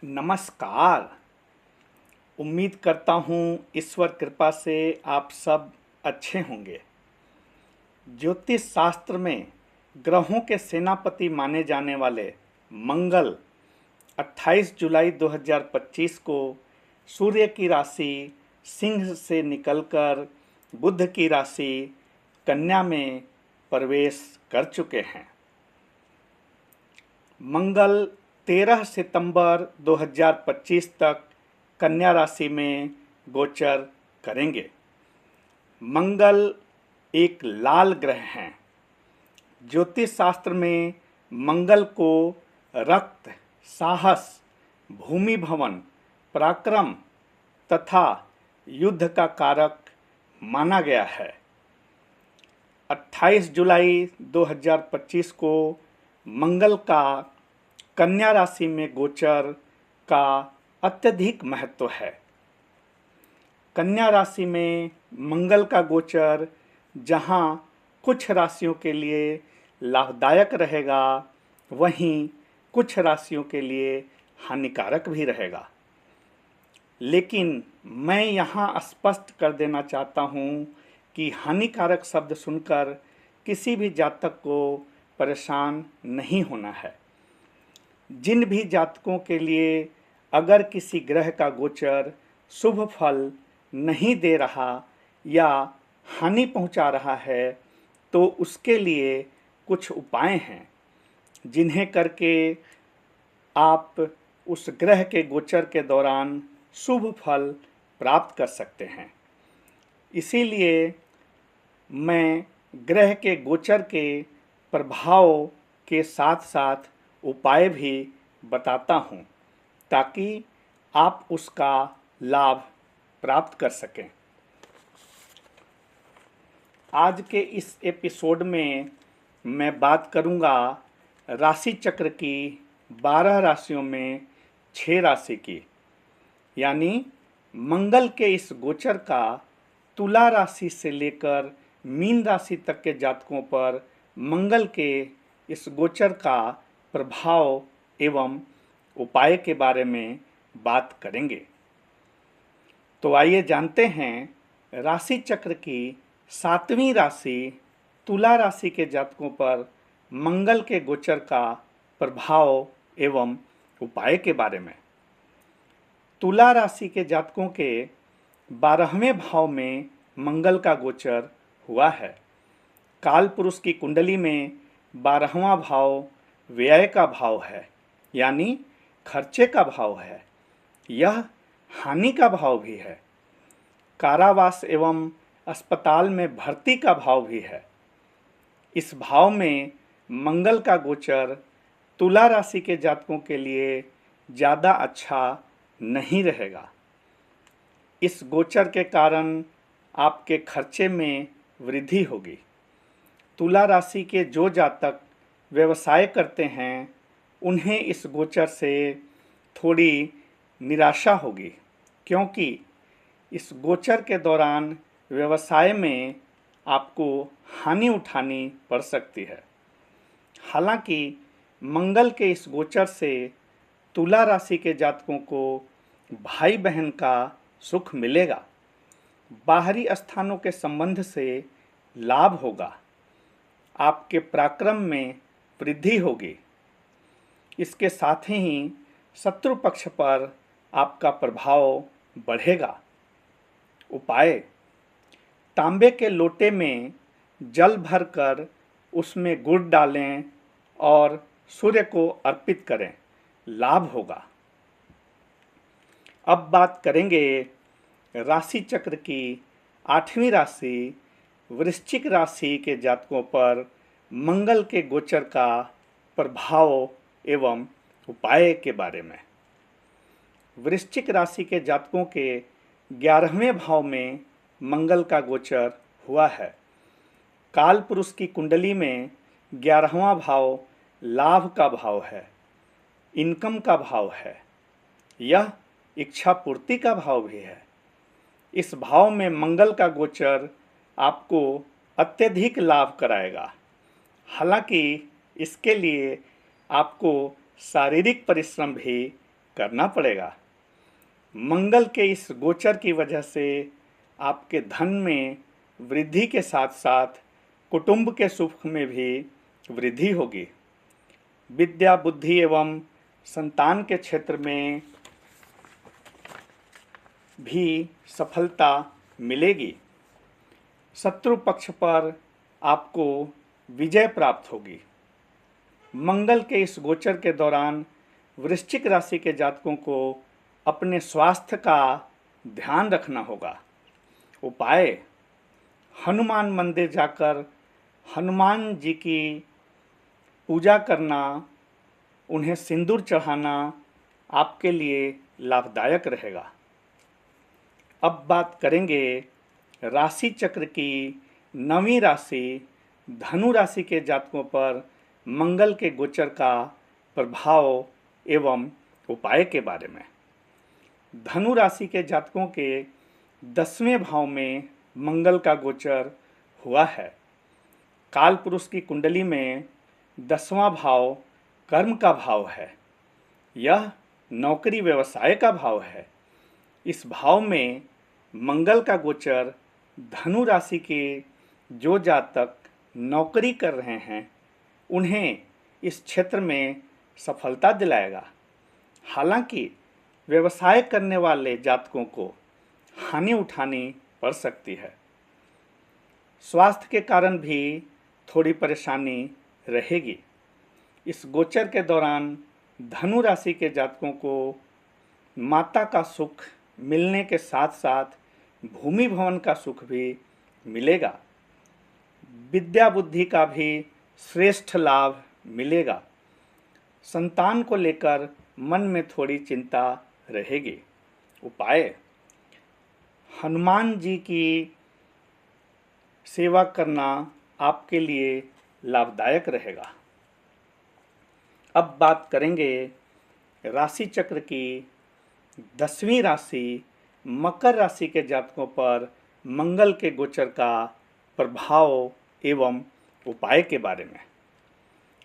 नमस्कार। उम्मीद करता हूँ ईश्वर कृपा से आप सब अच्छे होंगे। ज्योतिष शास्त्र में ग्रहों के सेनापति माने जाने वाले मंगल 28 जुलाई 2025 को सूर्य की राशि सिंह से निकलकर बुध की राशि कन्या में प्रवेश कर चुके हैं। मंगल 13 सितंबर 2025 तक कन्या राशि में गोचर करेंगे। मंगल एक लाल ग्रह हैं। ज्योतिष शास्त्र में मंगल को रक्त, साहस, भूमि भवन, पराक्रम तथा युद्ध का कारक माना गया है। 28 जुलाई 2025 को मंगल का कन्या राशि में गोचर का अत्यधिक महत्व है। कन्या राशि में मंगल का गोचर जहां कुछ राशियों के लिए लाभदायक रहेगा, वहीं कुछ राशियों के लिए हानिकारक भी रहेगा। लेकिन मैं यहां स्पष्ट कर देना चाहता हूं कि हानिकारक शब्द सुनकर किसी भी जातक को परेशान नहीं होना है। जिन भी जातकों के लिए अगर किसी ग्रह का गोचर शुभ फल नहीं दे रहा या हानि पहुंचा रहा है, तो उसके लिए कुछ उपाय हैं जिन्हें करके आप उस ग्रह के गोचर के दौरान शुभ फल प्राप्त कर सकते हैं। इसीलिए मैं ग्रह के गोचर के प्रभाव के साथ साथ उपाय भी बताता हूँ ताकि आप उसका लाभ प्राप्त कर सकें। आज के इस एपिसोड में मैं बात करूँगा राशि चक्र की 12 राशियों में 6 राशि की, यानी मंगल के इस गोचर का तुला राशि से लेकर मीन राशि तक के जातकों पर मंगल के इस गोचर का प्रभाव एवं उपाय के बारे में बात करेंगे। तो आइए जानते हैं राशि चक्र की 7वीं राशि तुला राशि के जातकों पर मंगल के गोचर का प्रभाव एवं उपाय के बारे में। तुला राशि के जातकों के 12वें भाव में मंगल का गोचर हुआ है। काल पुरुष की कुंडली में 12वां भाव व्यय का भाव है, यानी खर्चे का भाव है। यह हानि का भाव भी है। कारावास एवं अस्पताल में भर्ती का भाव भी है। इस भाव में मंगल का गोचर तुला राशि के जातकों के लिए ज़्यादा अच्छा नहीं रहेगा। इस गोचर के कारण आपके खर्चे में वृद्धि होगी। तुला राशि के जो जातक व्यवसाय करते हैं, उन्हें इस गोचर से थोड़ी निराशा होगी, क्योंकि इस गोचर के दौरान व्यवसाय में आपको हानि उठानी पड़ सकती है। हालांकि मंगल के इस गोचर से तुला राशि के जातकों को भाई बहन का सुख मिलेगा। बाहरी स्थानों के संबंध से लाभ होगा। आपके पराक्रम में वृद्धि होगी। इसके साथ ही शत्रु पक्ष पर आपका प्रभाव बढ़ेगा। उपाय: तांबे के लोटे में जल भरकर उसमें गुड़ डालें और सूर्य को अर्पित करें, लाभ होगा। अब बात करेंगे राशि चक्र की 8वीं राशि वृश्चिक राशि के जातकों पर मंगल के गोचर का प्रभाव एवं उपाय के बारे में। वृश्चिक राशि के जातकों के 11वें भाव में मंगल का गोचर हुआ है। काल पुरुष की कुंडली में 11वां भाव लाभ का भाव है, इनकम का भाव है। यह इच्छा पूर्ति का भाव भी है। इस भाव में मंगल का गोचर आपको अत्यधिक लाभ कराएगा। हालांकि इसके लिए आपको शारीरिक परिश्रम भी करना पड़ेगा। मंगल के इस गोचर की वजह से आपके धन में वृद्धि के साथ साथ कुटुंब के सुख में भी वृद्धि होगी। विद्या, बुद्धि एवं संतान के क्षेत्र में भी सफलता मिलेगी। शत्रु पक्ष पर आपको विजय प्राप्त होगी। मंगल के इस गोचर के दौरान वृश्चिक राशि के जातकों को अपने स्वास्थ्य का ध्यान रखना होगा। उपाय: हनुमान मंदिर जाकर हनुमान जी की पूजा करना, उन्हें सिंदूर चढ़ाना आपके लिए लाभदायक रहेगा। अब बात करेंगे राशि चक्र की 9वीं राशि धनु राशि के जातकों पर मंगल के गोचर का प्रभाव एवं उपाय के बारे में। धनु राशि के जातकों के 10वें भाव में मंगल का गोचर हुआ है। काल पुरुष की कुंडली में 10वां भाव कर्म का भाव है। यह नौकरी व्यवसाय का भाव है। इस भाव में मंगल का गोचर धनु राशि के जो जातक नौकरी कर रहे हैं उन्हें इस क्षेत्र में सफलता दिलाएगा। हालांकि व्यवसाय करने वाले जातकों को हानि उठानी पड़ सकती है। स्वास्थ्य के कारण भी थोड़ी परेशानी रहेगी। इस गोचर के दौरान धनु राशि के जातकों को माता का सुख मिलने के साथ साथ भूमि भवन का सुख भी मिलेगा। विद्या बुद्धि का भी श्रेष्ठ लाभ मिलेगा। संतान को लेकर मन में थोड़ी चिंता रहेगी। उपाय: हनुमान जी की सेवा करना आपके लिए लाभदायक रहेगा। अब बात करेंगे राशि चक्र की 10वीं राशि मकर राशि के जातकों पर मंगल के गोचर का प्रभाव एवं उपाय के बारे में।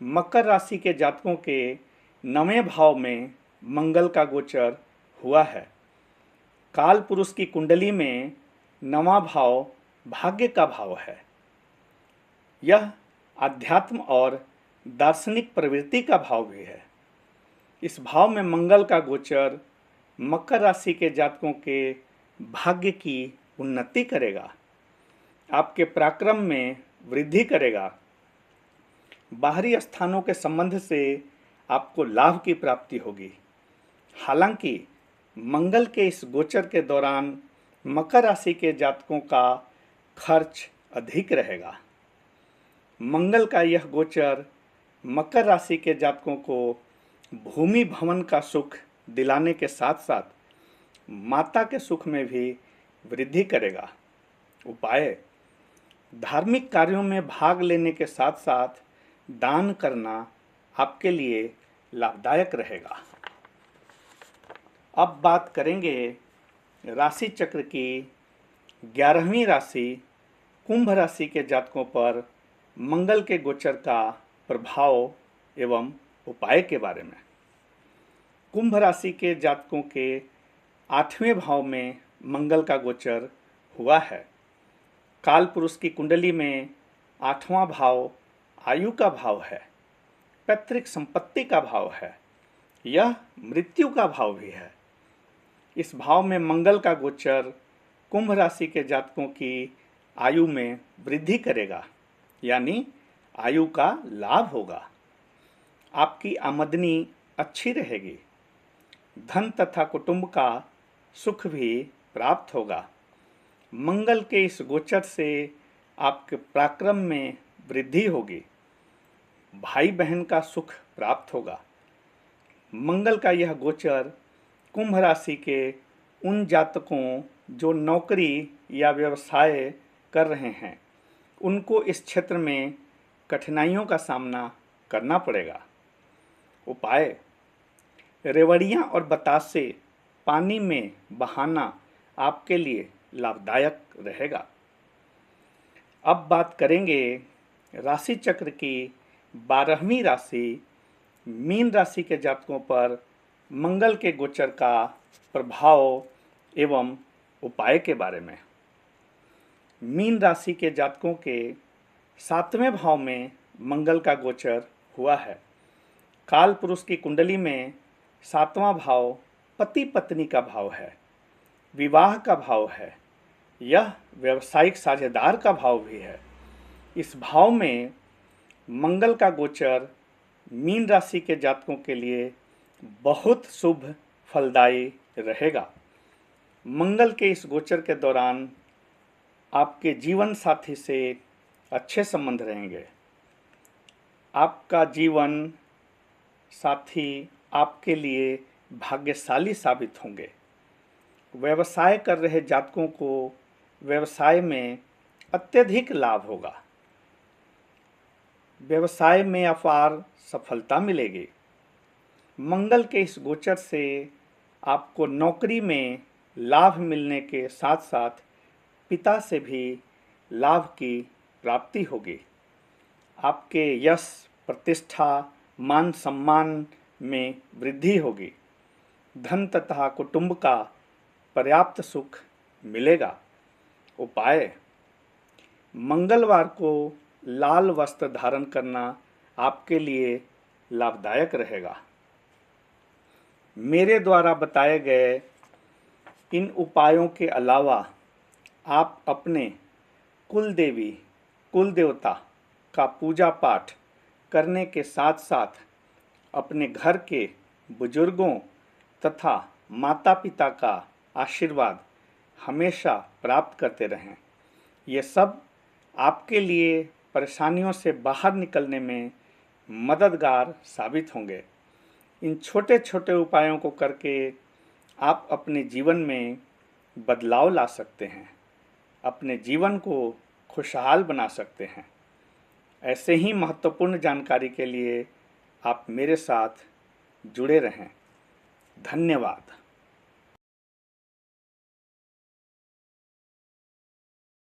मकर राशि के जातकों के 9वें भाव में मंगल का गोचर हुआ है। काल पुरुष की कुंडली में 9वां भाव भाग्य का भाव है। यह आध्यात्म और दार्शनिक प्रवृत्ति का भाव भी है। इस भाव में मंगल का गोचर मकर राशि के जातकों के भाग्य की उन्नति करेगा। आपके पराक्रम में वृद्धि करेगा। बाहरी स्थानों के संबंध से आपको लाभ की प्राप्ति होगी। हालांकि मंगल के इस गोचर के दौरान मकर राशि के जातकों का खर्च अधिक रहेगा। मंगल का यह गोचर मकर राशि के जातकों को भूमि भवन का सुख दिलाने के साथ साथ माता के सुख में भी वृद्धि करेगा। उपाय: धार्मिक कार्यों में भाग लेने के साथ साथ दान करना आपके लिए लाभदायक रहेगा। अब बात करेंगे राशि चक्र की 11वीं राशि कुंभ राशि के जातकों पर मंगल के गोचर का प्रभाव एवं उपाय के बारे में। कुंभ राशि के जातकों के 8वें भाव में मंगल का गोचर हुआ है। काल पुरुष की कुंडली में 8वां भाव आयु का भाव है। पैतृक संपत्ति का भाव है। यह मृत्यु का भाव भी है। इस भाव में मंगल का गोचर कुंभ राशि के जातकों की आयु में वृद्धि करेगा, यानी आयु का लाभ होगा। आपकी आमदनी अच्छी रहेगी। धन तथा कुटुंब का सुख भी प्राप्त होगा। मंगल के इस गोचर से आपके पराक्रम में वृद्धि होगी। भाई बहन का सुख प्राप्त होगा। मंगल का यह गोचर कुंभ राशि के उन जातकों जो नौकरी या व्यवसाय कर रहे हैं उनको इस क्षेत्र में कठिनाइयों का सामना करना पड़ेगा। उपाय: रेवड़ियाँ और बतासे पानी में बहाना आपके लिए लाभदायक रहेगा। अब बात करेंगे राशि चक्र की 12वीं राशि मीन राशि के जातकों पर मंगल के गोचर का प्रभाव एवं उपाय के बारे में। मीन राशि के जातकों के 7वें भाव में मंगल का गोचर हुआ है। काल पुरुष की कुंडली में 7वां भाव पति पत्नी का भाव है, विवाह का भाव है, यह व्यवसायिक साझेदार का भाव भी है। इस भाव में मंगल का गोचर मीन राशि के जातकों के लिए बहुत शुभ फलदायी रहेगा। मंगल के इस गोचर के दौरान आपके जीवन साथी से अच्छे संबंध रहेंगे। आपका जीवन साथी आपके लिए भाग्यशाली साबित होंगे। व्यवसाय कर रहे जातकों को व्यवसाय में अत्यधिक लाभ होगा। व्यवसाय में अपार सफलता मिलेगी। मंगल के इस गोचर से आपको नौकरी में लाभ मिलने के साथ साथ पिता से भी लाभ की प्राप्ति होगी। आपके यश, प्रतिष्ठा, मान सम्मान में वृद्धि होगी। धन तथा कुटुंब का पर्याप्त सुख मिलेगा। उपाय: मंगलवार को लाल वस्त्र धारण करना आपके लिए लाभदायक रहेगा। मेरे द्वारा बताए गए इन उपायों के अलावा आप अपने कुल देवी, कुल देवता का पूजा पाठ करने के साथ साथ अपने घर के बुजुर्गों तथा माता पिता का आशीर्वाद हमेशा प्राप्त करते रहें। ये सब आपके लिए परेशानियों से बाहर निकलने में मददगार साबित होंगे। इन छोटे छोटे उपायों को करके आप अपने जीवन में बदलाव ला सकते हैं, अपने जीवन को खुशहाल बना सकते हैं। ऐसे ही महत्वपूर्ण जानकारी के लिए आप मेरे साथ जुड़े रहें। धन्यवाद।